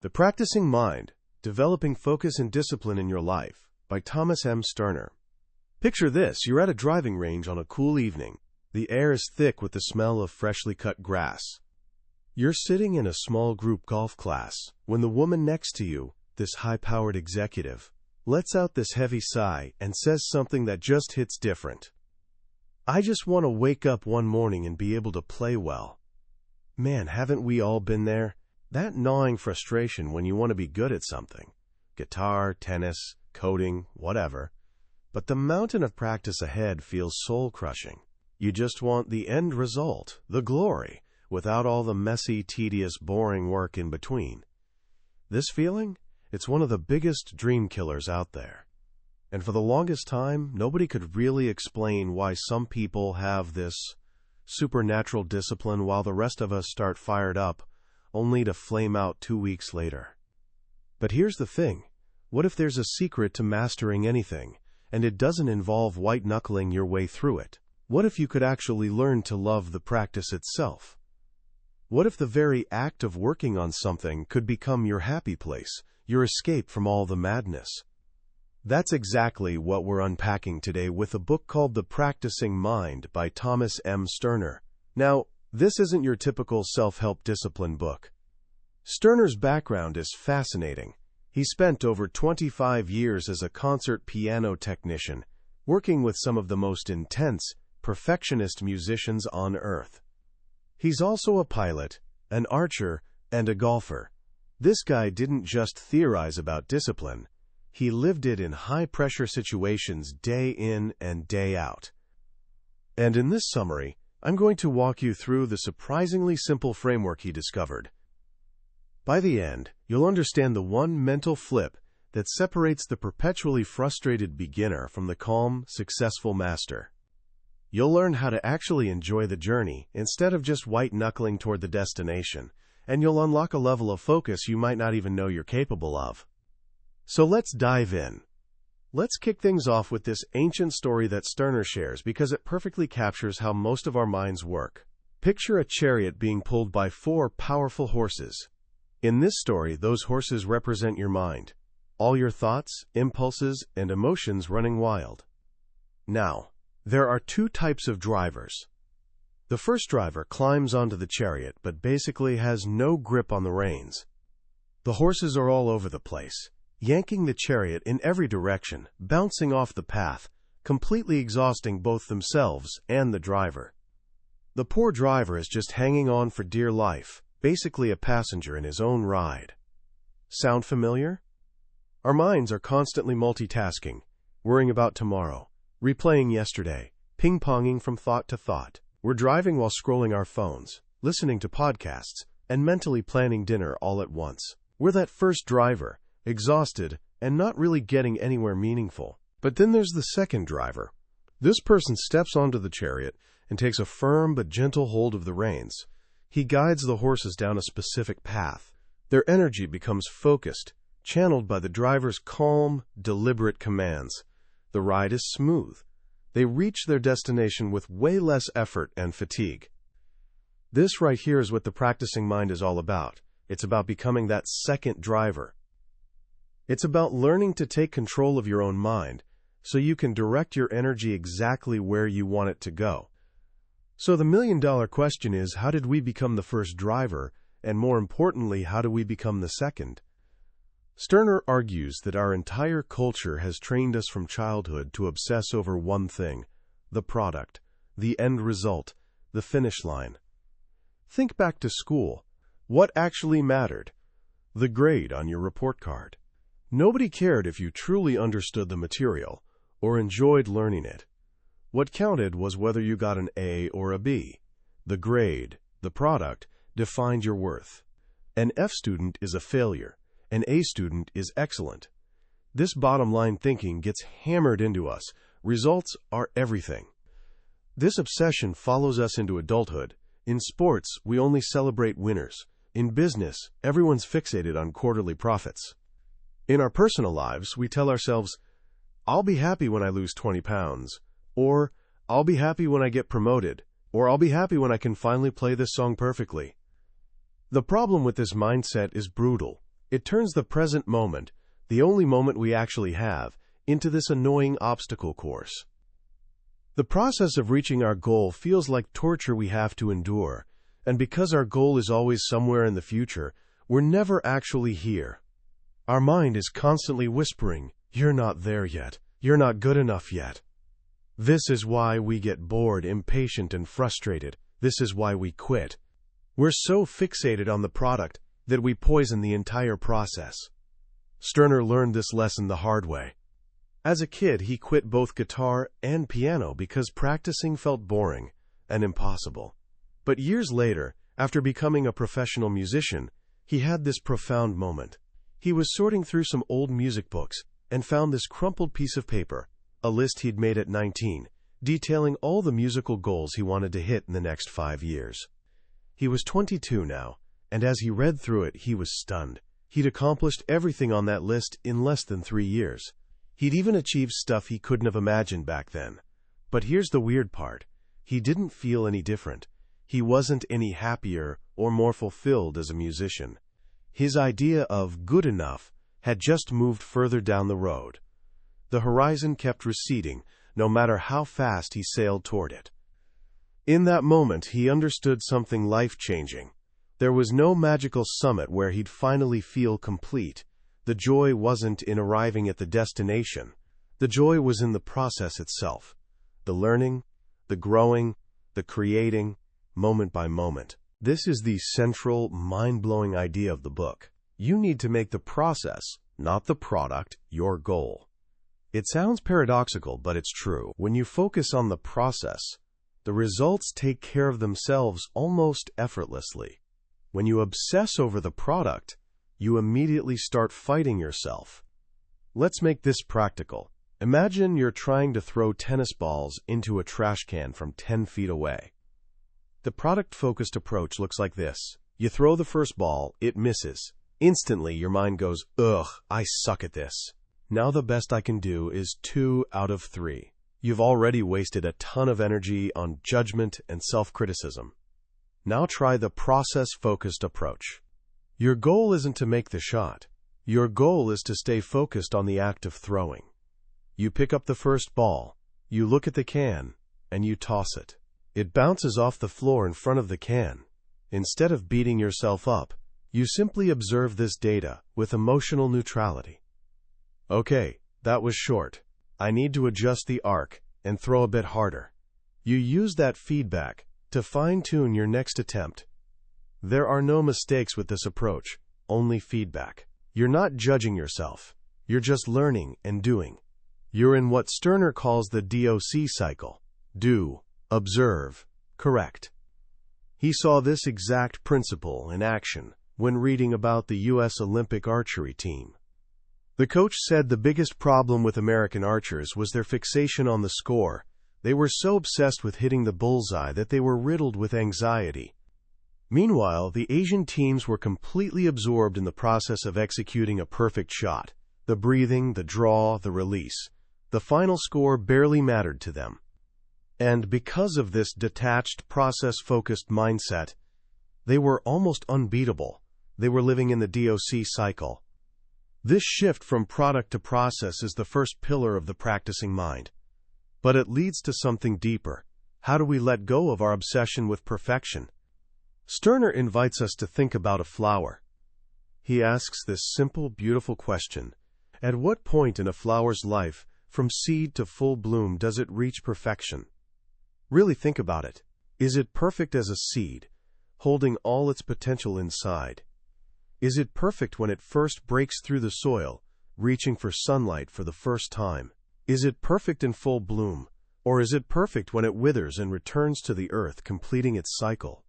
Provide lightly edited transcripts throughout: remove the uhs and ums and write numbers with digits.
The Practicing Mind, Developing Focus and Discipline in Your Life by Thomas M. Sterner. Picture this, you're at a driving range on a cool evening. The air is thick with the smell of freshly cut grass. You're sitting in a small group golf class when the woman next to you, this high-powered executive, lets out this heavy sigh and says something that just hits different. I just want to wake up one morning and be able to play well. Man, haven't we all been there? That gnawing frustration when you want to be good at something. Guitar, tennis, coding, whatever. But the mountain of practice ahead feels soul-crushing. You just want the end result, the glory, without all the messy, tedious, boring work in between. This feeling? It's one of the biggest dream killers out there. And for the longest time, nobody could really explain why some people have this supernatural discipline while the rest of us start fired up, only to flame out 2 weeks later. But here's the thing. What if there's a secret to mastering anything, and it doesn't involve white-knuckling your way through it? What if you could actually learn to love the practice itself? What if the very act of working on something could become your happy place, your escape from all the madness? That's exactly what we're unpacking today with a book called The Practicing Mind by Thomas M. Sterner. Now, this isn't your typical self-help discipline book. Sterner's background is fascinating. He spent over 25 years as a concert piano technician, working with some of the most intense, perfectionist musicians on earth. He's also a pilot, an archer, and a golfer. This guy didn't just theorize about discipline. He lived it in high-pressure situations day in and day out. And in this summary, I'm going to walk you through the surprisingly simple framework he discovered. By the end, you'll understand the one mental flip that separates the perpetually frustrated beginner from the calm, successful master. You'll learn how to actually enjoy the journey instead of just white-knuckling toward the destination, and you'll unlock a level of focus you might not even know you're capable of. So let's dive in. Let's kick things off with this ancient story that Sterner shares because it perfectly captures how most of our minds work. Picture a chariot being pulled by 4 powerful horses. In this story, those horses represent your mind, all your thoughts, impulses, and emotions running wild. Now, there are 2 types of drivers. The first driver climbs onto the chariot but basically has no grip on the reins. The horses are all over the place, yanking the chariot in every direction, bouncing off the path, completely exhausting both themselves and the driver. The poor driver is just hanging on for dear life, basically a passenger in his own ride. Sound familiar? Our minds are constantly multitasking, worrying about tomorrow, replaying yesterday, ping-ponging from thought to thought. We're driving while scrolling our phones, listening to podcasts, and mentally planning dinner all at once. We're that first driver, exhausted, and not really getting anywhere meaningful. But then there's the second driver. This person steps onto the chariot and takes a firm but gentle hold of the reins. He guides the horses down a specific path. Their energy becomes focused, channeled by the driver's calm, deliberate commands. The ride is smooth. They reach their destination with way less effort and fatigue. This right here is what the practicing mind is all about. It's about becoming that second driver. It's about learning to take control of your own mind so you can direct your energy exactly where you want it to go. So the million-dollar question is, how did we become the first driver, and more importantly, how do we become the second? Sterner argues that our entire culture has trained us from childhood to obsess over one thing: the product, the end result, the finish line. Think back to school. What actually mattered? The grade on your report card. Nobody cared if you truly understood the material or enjoyed learning it. What counted was whether you got an A or a B. The grade, the product, defined your worth. An F student is a failure. An A student is excellent. This bottom-line thinking gets hammered into us. Results are everything. This obsession follows us into adulthood. In sports, we only celebrate winners. In business, everyone's fixated on quarterly profits. In our personal lives, we tell ourselves, I'll be happy when I lose 20 pounds, or I'll be happy when I get promoted, or I'll be happy when I can finally play this song perfectly. The problem with this mindset is brutal. It turns the present moment, the only moment we actually have, into this annoying obstacle course. The process of reaching our goal feels like torture we have to endure, and because our goal is always somewhere in the future, we're never actually here. Our mind is constantly whispering, "You're not there yet. You're not good enough yet." This is why we get bored, impatient, and frustrated. This is why we quit. We're so fixated on the product that we poison the entire process. Sterner learned this lesson the hard way. As a kid, he quit both guitar and piano because practicing felt boring and impossible. But years later, after becoming a professional musician, he had this profound moment. He was sorting through some old music books and found this crumpled piece of paper, a list he'd made at 19, detailing all the musical goals he wanted to hit in the next 5 years. He was 22 now, and as he read through it, he was stunned. He'd accomplished everything on that list in less than 3 years. He'd even achieved stuff he couldn't have imagined back then. But here's the weird part. He didn't feel any different. He wasn't any happier or more fulfilled as a musician. His idea of good enough had just moved further down the road. The horizon kept receding, no matter how fast he sailed toward it. In that moment, he understood something life-changing. There was no magical summit where he'd finally feel complete. The joy wasn't in arriving at the destination. The joy was in the process itself. The learning, the growing, the creating, moment by moment. This is the central, mind-blowing idea of the book. You need to make the process, not the product, your goal. It sounds paradoxical, but it's true. When you focus on the process, the results take care of themselves almost effortlessly. When you obsess over the product, you immediately start fighting yourself. Let's make this practical. Imagine you're trying to throw tennis balls into a trash can from 10 feet away. The product-focused approach looks like this. You throw the first ball, it misses. Instantly, your mind goes, "Ugh, I suck at this. Now the best I can do is 2 out of 3. You've already wasted a ton of energy on judgment and self-criticism. Now try the process-focused approach. Your goal isn't to make the shot. Your goal is to stay focused on the act of throwing. You pick up the first ball, you look at the can, and you toss it. It bounces off the floor in front of the can. Instead of beating yourself up, you simply observe this data with emotional neutrality. Okay, that was short. I need to adjust the arc and throw a bit harder. You use that feedback to fine-tune your next attempt. There are no mistakes with this approach, only feedback. You're not judging yourself. You're just learning and doing. You're in what Sterner calls the DOC cycle. Do, observe, correct. He saw this exact principle in action when reading about the U.S. Olympic archery team. The coach said the biggest problem with American archers was their fixation on the score. They were so obsessed with hitting the bullseye that they were riddled with anxiety. Meanwhile, the Asian teams were completely absorbed in the process of executing a perfect shot. The breathing, the draw, the release. The final score barely mattered to them. And because of this detached, process-focused mindset, they were almost unbeatable. They were living in the DOC cycle. This shift from product to process is the first pillar of the practicing mind. But it leads to something deeper. How do we let go of our obsession with perfection? Sterner invites us to think about a flower. He asks this simple, beautiful question. At what point in a flower's life, from seed to full bloom, does it reach perfection? Really think about it. Is it perfect as a seed, holding all its potential inside? Is it perfect when it first breaks through the soil, reaching for sunlight for the first time? Is it perfect in full bloom, or is it perfect when it withers and returns to the earth, completing its cycle?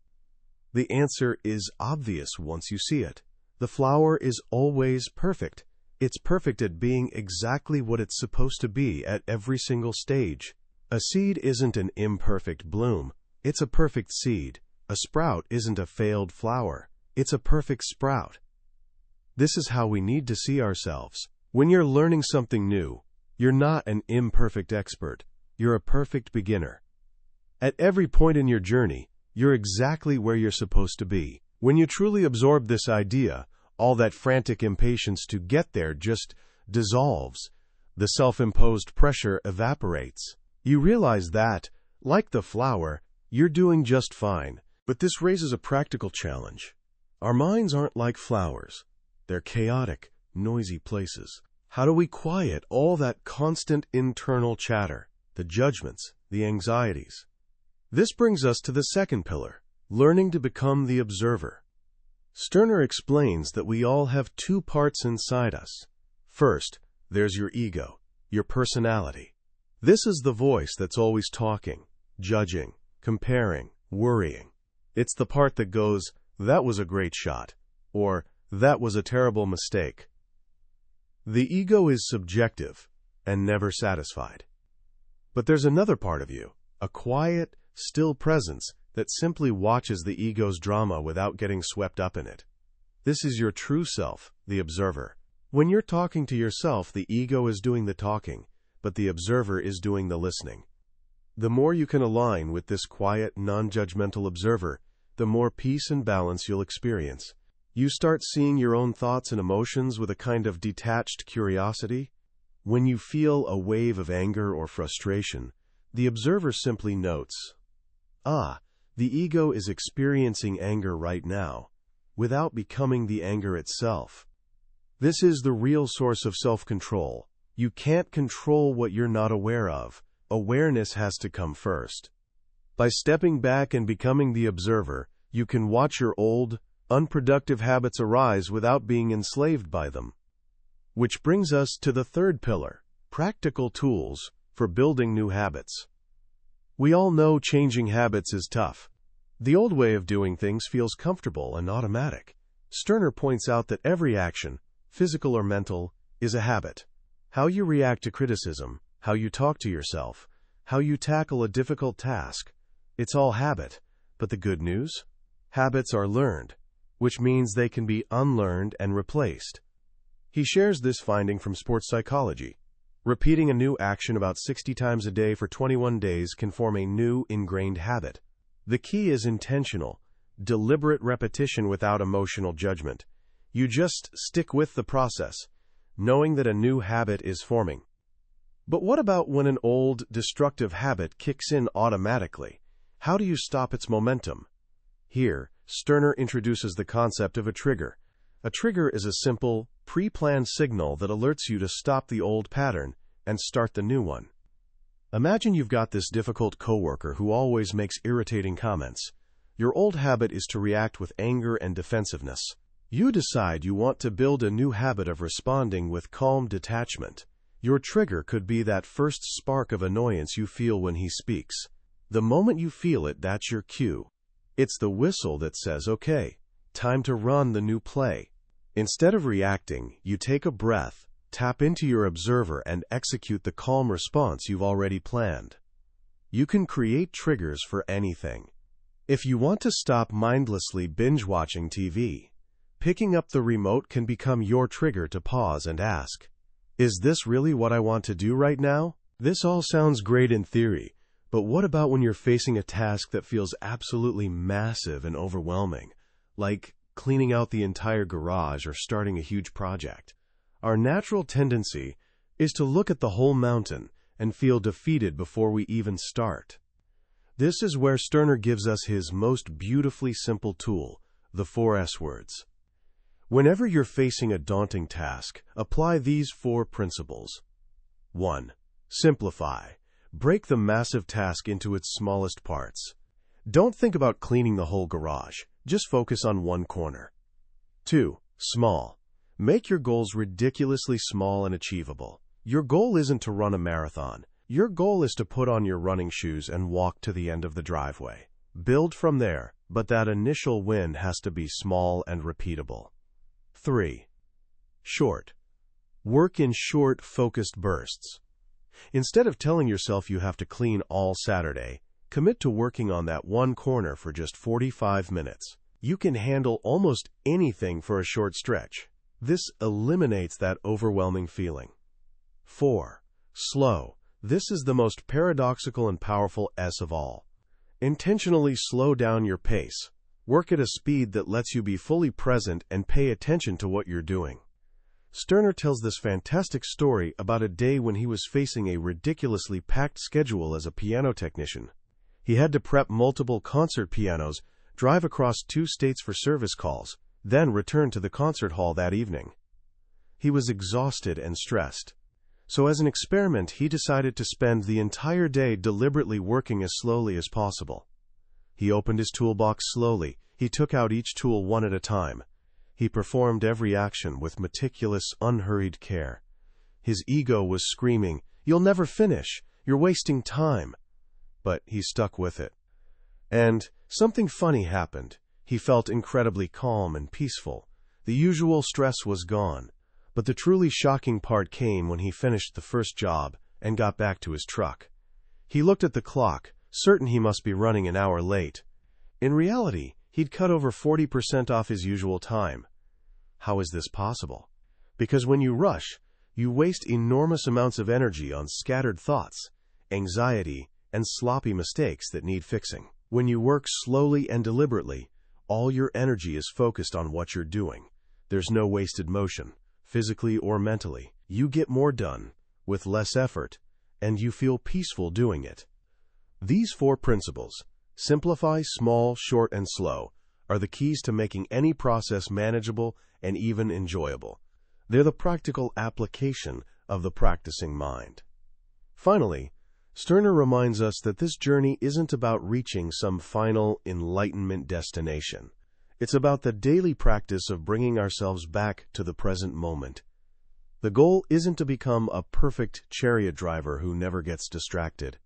The answer is obvious once you see it. The flower is always perfect. It's perfect at being exactly what it's supposed to be at every single stage. A seed isn't an imperfect bloom. It's a perfect seed. A sprout isn't a failed flower. It's a perfect sprout. This is how we need to see ourselves. When you're learning something new, you're not an imperfect expert. You're a perfect beginner. At every point in your journey, you're exactly where you're supposed to be. When you truly absorb this idea, All that frantic impatience to get there just dissolves. The self-imposed pressure evaporates. You realize that, like the flower, you're doing just fine. But this raises a practical challenge. Our minds aren't like flowers. They're chaotic, noisy places. How do we quiet all that constant internal chatter, the judgments, the anxieties? This brings us to the second pillar, learning to become the observer. Stirner explains that we all have two parts inside us. First, there's your ego, your personality. This is the voice that's always talking, judging, comparing, worrying. It's the part that goes, "That was a great shot," or "That was a terrible mistake." The ego is subjective and never satisfied. But there's another part of you, a quiet, still presence that simply watches the ego's drama without getting swept up in it. This is your true self, the observer. When you're talking to yourself, the ego is doing the talking, but the observer is doing the listening. The more you can align with this quiet, non-judgmental observer, the more peace and balance you'll experience. You start seeing your own thoughts and emotions with a kind of detached curiosity. When you feel a wave of anger or frustration, the observer simply notes, the ego is experiencing anger right now, without becoming the anger itself. This is the real source of self-control. You can't control what you're not aware of. Awareness has to come first. By stepping back and becoming the observer, you can watch your old, unproductive habits arise without being enslaved by them. Which brings us to the third pillar, practical tools for building new habits. We all know changing habits is tough. The old way of doing things feels comfortable and automatic. Stirner points out that every action, physical or mental, is a habit. How you react to criticism, how you talk to yourself, how you tackle a difficult task, it's all habit. But the good news? Habits are learned, which means they can be unlearned and replaced. He shares this finding from sports psychology. Repeating a new action about 60 times a day for 21 days can form a new, ingrained habit. The key is intentional, deliberate repetition without emotional judgment. You just stick with the process, knowing that a new habit is forming. But what about when an old, destructive habit kicks in automatically? How do you stop its momentum? Here, Stirner introduces the concept of a trigger. A trigger is a simple, pre-planned signal that alerts you to stop the old pattern and start the new one. Imagine you've got this difficult coworker who always makes irritating comments. Your old habit is to react with anger and defensiveness. You decide you want to build a new habit of responding with calm detachment. Your trigger could be that first spark of annoyance you feel when he speaks. The moment you feel it, that's your cue. It's the whistle that says, "Okay, time to run the new play." Instead of reacting, you take a breath, tap into your observer, and execute the calm response you've already planned. You can create triggers for anything. If you want to stop mindlessly binge-watching TV, picking up the remote can become your trigger to pause and ask, "Is this really what I want to do right now?" This all sounds great in theory, but what about when you're facing a task that feels absolutely massive and overwhelming, like cleaning out the entire garage or starting a huge project? Our natural tendency is to look at the whole mountain and feel defeated before we even start. This is where Stirner gives us his most beautifully simple tool, the 4S words. Whenever you're facing a daunting task, apply these 4 principles. 1. Simplify. Break the massive task into its smallest parts. Don't think about cleaning the whole garage. Just focus on one corner. 2. Small. Make your goals ridiculously small and achievable. Your goal isn't to run a marathon. Your goal is to put on your running shoes and walk to the end of the driveway. Build from there, but that initial win has to be small and repeatable. 3. Short. Work in short, focused bursts. Instead of telling yourself you have to clean all Saturday, commit to working on that one corner for just 45 minutes. You can handle almost anything for a short stretch. This eliminates that overwhelming feeling. 4. Slow. This is the most paradoxical and powerful S of all. Intentionally slow down your pace. Work at a speed that lets you be fully present and pay attention to what you're doing. Sterner tells this fantastic story about a day when he was facing a ridiculously packed schedule as a piano technician. He had to prep multiple concert pianos, drive across 2 states for service calls, then return to the concert hall that evening. He was exhausted and stressed. So as an experiment, he decided to spend the entire day deliberately working as slowly as possible. He opened his toolbox slowly. He took out each tool one at a time. He performed every action with meticulous, unhurried care. His ego was screaming, "You'll never finish. You're wasting time." But he stuck with it. And something funny happened. He felt incredibly calm and peaceful. The usual stress was gone. But the truly shocking part came when he finished the first job and got back to his truck. He looked at the clock, certain he must be running an hour late. In reality, he'd cut over 40% off his usual time. How is this possible? Because when you rush, you waste enormous amounts of energy on scattered thoughts, anxiety, and sloppy mistakes that need fixing. When you work slowly and deliberately, all your energy is focused on what you're doing. There's no wasted motion, physically or mentally. You get more done, with less effort, and you feel peaceful doing it. These 4 principles, simplify, small, short, and slow, are the keys to making any process manageable and even enjoyable. They're the practical application of the practicing mind. Finally, Sterner reminds us that this journey isn't about reaching some final enlightenment destination. It's about the daily practice of bringing ourselves back to the present moment. The goal isn't to become a perfect chariot driver who never gets distracted.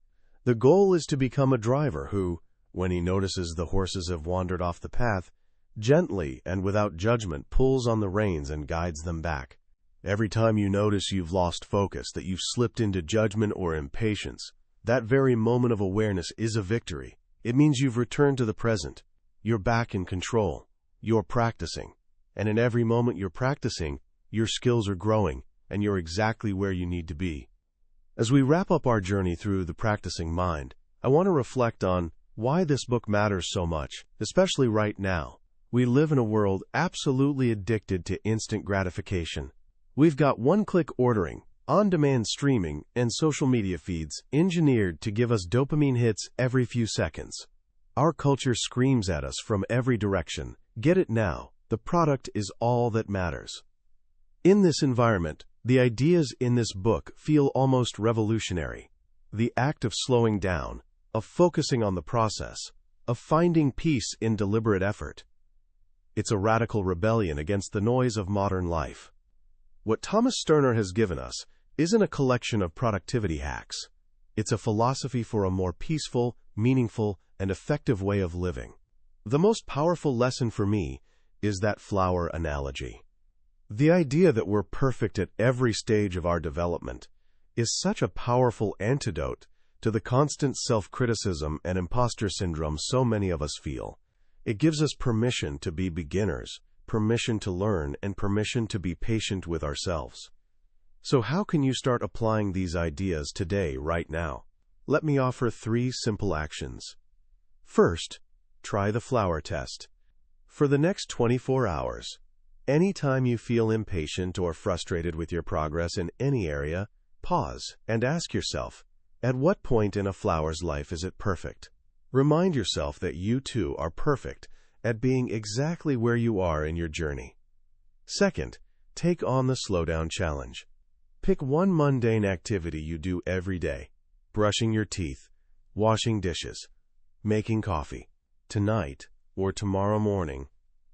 The goal is to become a driver who, when he notices the horses have wandered off the path, gently and without judgment pulls on the reins and guides them back. Every time you notice you've lost focus, that you've slipped into judgment or impatience, that very moment of awareness is a victory. It means you've returned to the present. You're back in control. You're practicing. And in every moment you're practicing, your skills are growing, and you're exactly where you need to be. As we wrap up our journey through the practicing mind, I want to reflect on why this book matters so much, especially right now. We live in a world absolutely addicted to instant gratification. We've got one-click ordering, on-demand streaming, and social media feeds engineered to give us dopamine hits every few seconds. Our culture screams at us from every direction, "Get it now. The product is all that matters." In this environment, the ideas in this book feel almost revolutionary. The act of slowing down, of focusing on the process, of finding peace in deliberate effort. It's a radical rebellion against the noise of modern life. What Thomas Sterner has given us isn't a collection of productivity hacks. It's a philosophy for a more peaceful, meaningful, and effective way of living. The most powerful lesson for me is that flower analogy. The idea that we're perfect at every stage of our development is such a powerful antidote to the constant self-criticism and imposter syndrome so many of us feel. It gives us permission to be beginners, permission to learn, and permission to be patient with ourselves. So how can you start applying these ideas today, right now? Let me offer 3 simple actions. First, try the flower test. For the next 24 hours, anytime you feel impatient or frustrated with your progress in any area, pause and ask yourself, at what point in a flower's life is it perfect? Remind yourself that you too are perfect at being exactly where you are in your journey. Second, take on the slowdown challenge. Pick one mundane activity you do every day: brushing your teeth, washing dishes, making coffee. Tonight or tomorrow morning,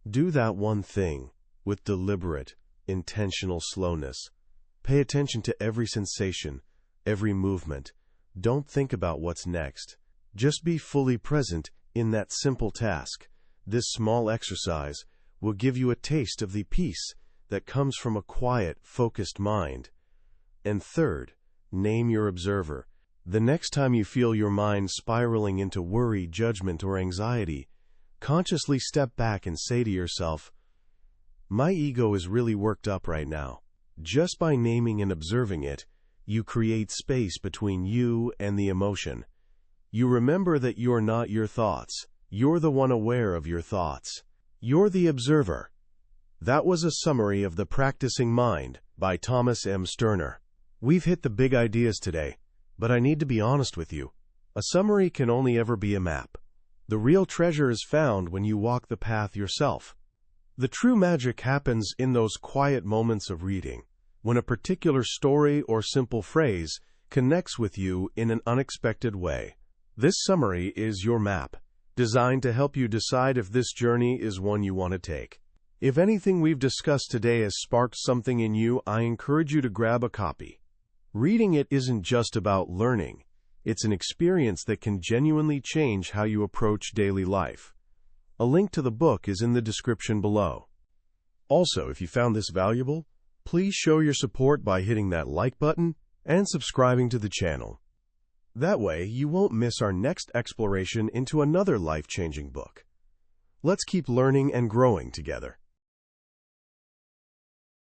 do that one thing with deliberate, intentional slowness. Pay attention to every sensation, every movement. Don't think about what's next. Just be fully present in that simple task. This small exercise will give you a taste of the peace that comes from a quiet, focused mind. And third, name your observer. The next time you feel your mind spiraling into worry, judgment, or anxiety, consciously step back and say to yourself, "My ego is really worked up right now." Just by naming and observing it, you create space between you and the emotion. You remember that you're not your thoughts, You're the one aware of your thoughts. You're the observer. That was a summary of The Practicing Mind by Thomas M. Sterner. We've hit the big ideas today, but I need to be honest with you. A summary can only ever be a map. The real treasure is found when you walk the path yourself. The true magic happens in those quiet moments of reading, when a particular story or simple phrase connects with you in an unexpected way. This summary is your map, designed to help you decide if this journey is one you want to take. If anything we've discussed today has sparked something in you, I encourage you to grab a copy. Reading it isn't just about learning. It's an experience that can genuinely change how you approach daily life. A link to the book is in the description below. Also, if you found this valuable, please show your support by hitting that like button and subscribing to the channel. That way, you won't miss our next exploration into another life-changing book. Let's keep learning and growing together.